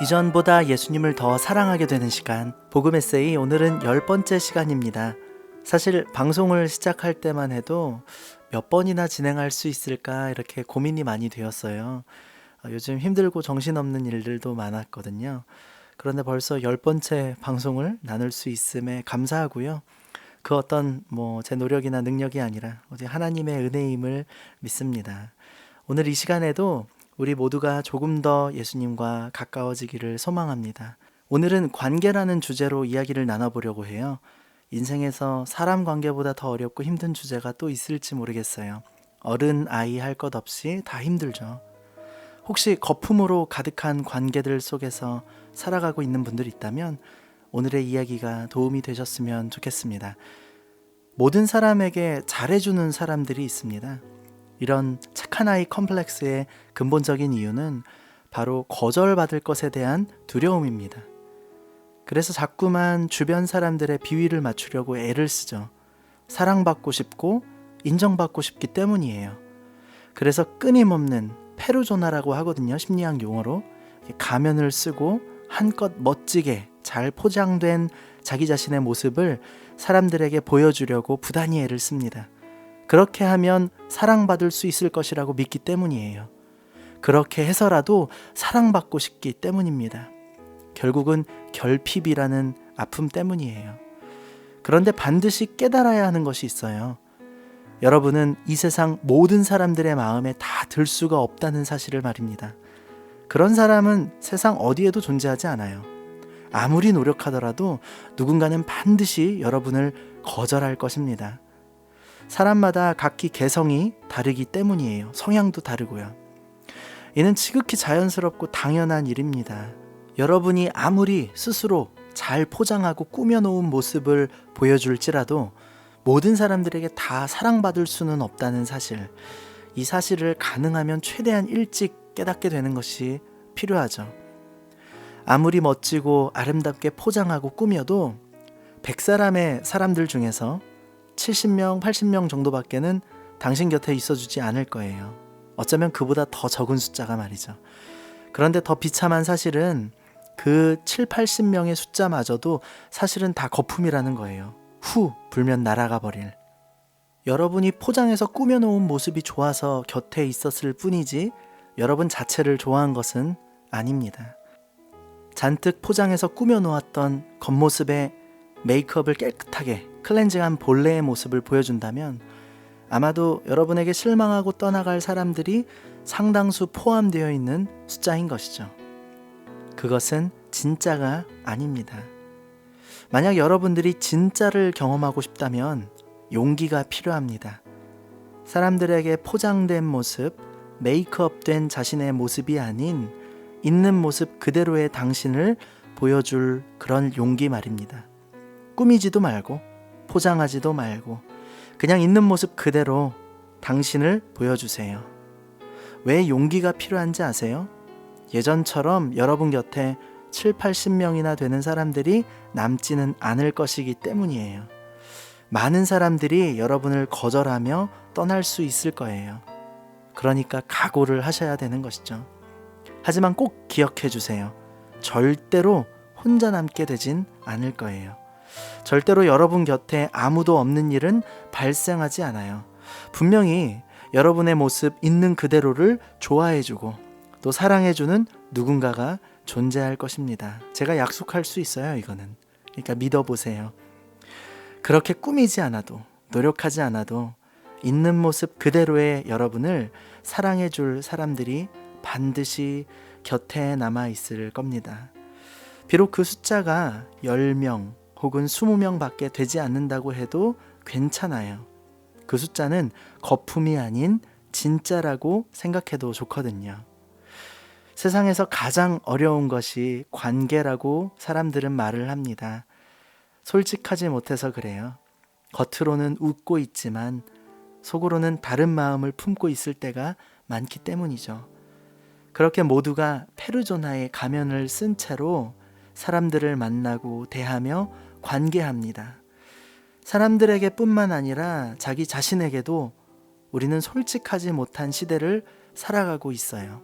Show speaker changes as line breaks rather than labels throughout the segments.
이전보다 예수님을 더 사랑하게 되는 시간, 복음 에세이 오늘은 10번째 시간입니다. 사실 방송을 시작할 때만 해도 몇 번이나 진행할 수 있을까 이렇게 고민이 많이 되었어요. 요즘 힘들고 정신없는 일들도 많았거든요. 그런데 벌써 10번째 방송을 나눌 수 있음에 감사하고요. 그 어떤 제 노력이나 능력이 아니라 오직 하나님의 은혜임을 믿습니다. 오늘 이 시간에도 우리 모두가 조금 더 예수님과 가까워지기를 소망합니다. 오늘은 관계라는 주제로 이야기를 나눠보려고 해요. 인생에서 사람 관계보다 더 어렵고 힘든 주제가 또 있을지 모르겠어요. 어른, 아이 할 것 없이 다 힘들죠. 혹시 거품으로 가득한 관계들 속에서 살아가고 있는 분들이 있다면 오늘의 이야기가 도움이 되셨으면 좋겠습니다. 모든 사람에게 잘해주는 사람들이 있습니다. 이런 착한 아이 컴플렉스의 근본적인 이유는 바로 거절받을 것에 대한 두려움입니다. 그래서 자꾸만 주변 사람들의 비위를 맞추려고 애를 쓰죠. 사랑받고 싶고 인정받고 싶기 때문이에요. 그래서 끊임없는 페르소나라고 하거든요. 심리학 용어로. 가면을 쓰고 한껏 멋지게 잘 포장된 자기 자신의 모습을 사람들에게 보여주려고 부단히 애를 씁니다. 그렇게 하면 사랑받을 수 있을 것이라고 믿기 때문이에요. 그렇게 해서라도 사랑받고 싶기 때문입니다. 결국은 결핍이라는 아픔 때문이에요. 그런데 반드시 깨달아야 하는 것이 있어요. 여러분은 이 세상 모든 사람들의 마음에 다 들 수가 없다는 사실을 말입니다. 그런 사람은 세상 어디에도 존재하지 않아요. 아무리 노력하더라도 누군가는 반드시 여러분을 거절할 것입니다. 사람마다 각기 개성이 다르기 때문이에요. 성향도 다르고요. 이는 지극히 자연스럽고 당연한 일입니다. 여러분이 아무리 스스로 잘 포장하고 꾸며놓은 모습을 보여줄지라도 모든 사람들에게 다 사랑받을 수는 없다는 사실, 이 사실을 가능하면 최대한 일찍 깨닫게 되는 것이 필요하죠. 아무리 멋지고 아름답게 포장하고 꾸며도 100사람의 사람들 중에서 70명, 80명 정도밖에는 당신 곁에 있어주지 않을 거예요. 어쩌면 그보다 더 적은 숫자가 말이죠. 그런데 더 비참한 사실은 그 7, 80명의 숫자마저도 사실은 다 거품이라는 거예요. 후 불면 날아가 버릴. 여러분이 포장해서 꾸며놓은 모습이 좋아서 곁에 있었을 뿐이지 여러분 자체를 좋아한 것은 아닙니다. 잔뜩 포장해서 꾸며놓았던 겉모습에 메이크업을 깨끗하게 클렌징한 본래의 모습을 보여준다면 아마도 여러분에게 실망하고 떠나갈 사람들이 상당수 포함되어 있는 숫자인 것이죠. 그것은 진짜가 아닙니다. 만약 여러분들이 진짜를 경험하고 싶다면 용기가 필요합니다. 사람들에게 포장된 모습, 메이크업된 자신의 모습이 아닌 있는 모습 그대로의 당신을 보여줄 그런 용기 말입니다. 꾸미지도 말고 포장하지도 말고 그냥 있는 모습 그대로 당신을 보여주세요. 왜 용기가 필요한지 아세요? 예전처럼 여러분 곁에 7, 80명이나 되는 사람들이 남지는 않을 것이기 때문이에요. 많은 사람들이 여러분을 거절하며 떠날 수 있을 거예요. 그러니까 각오를 하셔야 되는 것이죠. 하지만 꼭 기억해 주세요. 절대로 혼자 남게 되진 않을 거예요. 절대로 여러분 곁에 아무도 없는 일은 발생하지 않아요. 분명히 여러분의 모습 있는 그대로를 좋아해주고 또 사랑해주는 누군가가 존재할 것입니다. 제가 약속할 수 있어요, 이거는. 그러니까 믿어보세요. 그렇게 꾸미지 않아도, 노력하지 않아도 있는 모습 그대로의 여러분을 사랑해줄 사람들이 반드시 곁에 남아있을 겁니다. 비록 그 숫자가 10명 혹은 20명 밖에 되지 않는다고 해도 괜찮아요. 그 숫자는 거품이 아닌 진짜라고 생각해도 좋거든요. 세상에서 가장 어려운 것이 관계라고 사람들은 말을 합니다. 솔직하지 못해서 그래요. 겉으로는 웃고 있지만 속으로는 다른 마음을 품고 있을 때가 많기 때문이죠. 그렇게 모두가 페르소나의 가면을 쓴 채로 사람들을 만나고 대하며 관계합니다. 사람들에게 뿐만 아니라 자기 자신에게도 우리는 솔직하지 못한 시대를 살아가고 있어요.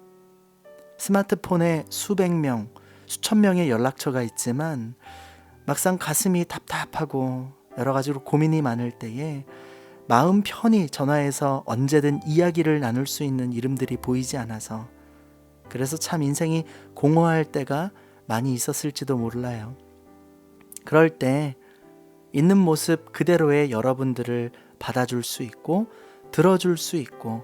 스마트폰에 수백 명, 수천 명의 연락처가 있지만 막상 가슴이 답답하고 여러 가지로 고민이 많을 때에 마음 편히 전화해서 언제든 이야기를 나눌 수 있는 이름들이 보이지 않아서, 그래서 참 인생이 공허할 때가 많이 있었을지도 몰라요. 그럴 때 있는 모습 그대로의 여러분들을 받아줄 수 있고 들어줄 수 있고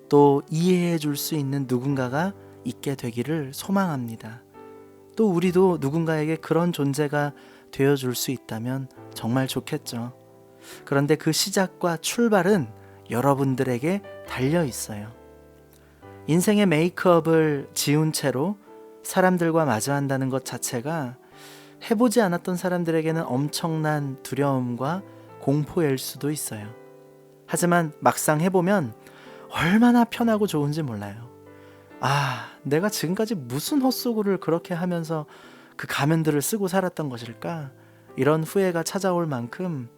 또 이해해 줄 수 있는 누군가가 있게 되기를 소망합니다. 또 우리도 누군가에게 그런 존재가 되어줄 수 있다면 정말 좋겠죠. 그런데 그 시작과 출발은 여러분들에게 달려 있어요. 인생의 메이크업을 지운 채로 사람들과 마주한다는 것 자체가 해보지 않았던 사람들에게는 엄청난 두려움과 공포일 수도 있어요. 하지만 막상 해보면 얼마나 편하고 좋은지 몰라요. 내가 지금까지 무슨 헛수고를 그렇게 하면서 그 가면들을 쓰고 살았던 것일까? 이런 후회가 찾아올 만큼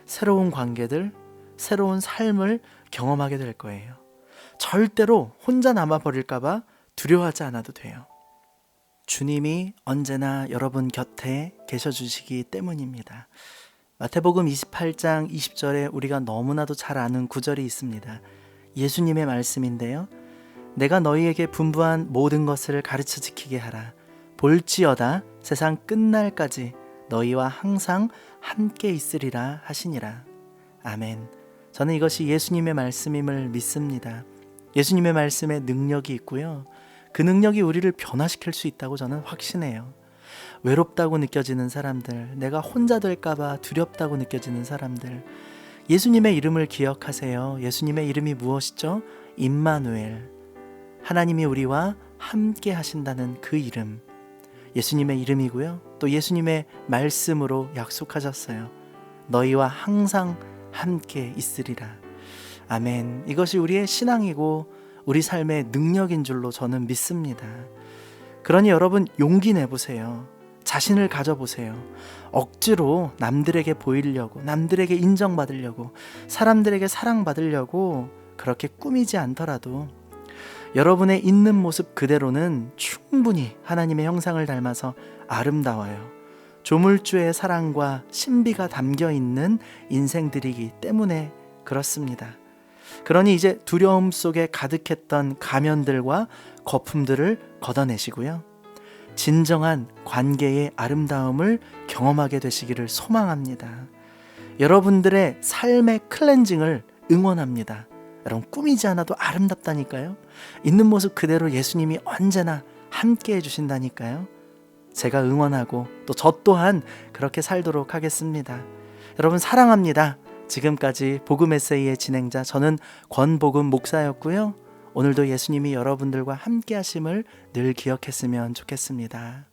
새로운 관계들, 새로운 삶을 경험하게 될 거예요. 절대로 혼자 남아버릴까봐 두려워하지 않아도 돼요. 주님이 언제나 여러분 곁에 계셔주시기 때문입니다. 마태복음 28장 20절에 우리가 너무나도 잘 아는 구절이 있습니다. 예수님의 말씀인데요. 내가 너희에게 분부한 모든 것을 가르쳐 지키게 하라. 볼지어다 세상 끝날까지 너희와 항상 함께 있으리라 하시니라. 아멘. 저는 이것이 예수님의 말씀임을 믿습니다. 예수님의 말씀에 능력이 있고요. 그 능력이 우리를 변화시킬 수 있다고 저는 확신해요. 외롭다고 느껴지는 사람들, 내가 혼자 될까봐 두렵다고 느껴지는 사람들, 예수님의 이름을 기억하세요. 예수님의 이름이 무엇이죠? 임마누엘. 하나님이 우리와 함께 하신다는 그 이름, 예수님의 이름이고요. 또 예수님의 말씀으로 약속하셨어요. 너희와 항상 함께 있으리라. 아멘. 이것이 우리의 신앙이고 우리 삶의 능력인 줄로 저는 믿습니다. 그러니 여러분 용기 내보세요. 자신을 가져보세요. 억지로 남들에게 보이려고, 남들에게 인정받으려고, 사람들에게 사랑받으려고 그렇게 꾸미지 않더라도 여러분의 있는 모습 그대로는 충분히 하나님의 형상을 닮아서 아름다워요. 조물주의 사랑과 신비가 담겨있는 인생들이기 때문에 그렇습니다. 그러니 이제 두려움 속에 가득했던 가면들과 거품들을 걷어내시고요. 진정한 관계의 아름다움을 경험하게 되시기를 소망합니다. 여러분들의 삶의 클렌징을 응원합니다. 여러분 꾸미지 않아도 아름답다니까요. 있는 모습 그대로 예수님이 언제나 함께 해주신다니까요. 제가 응원하고 또 저 또한 그렇게 살도록 하겠습니다. 여러분 사랑합니다. 지금까지 복음 에세이의 진행자 저는 권복음 목사였고요. 오늘도 예수님이 여러분들과 함께 하심을 늘 기억했으면 좋겠습니다.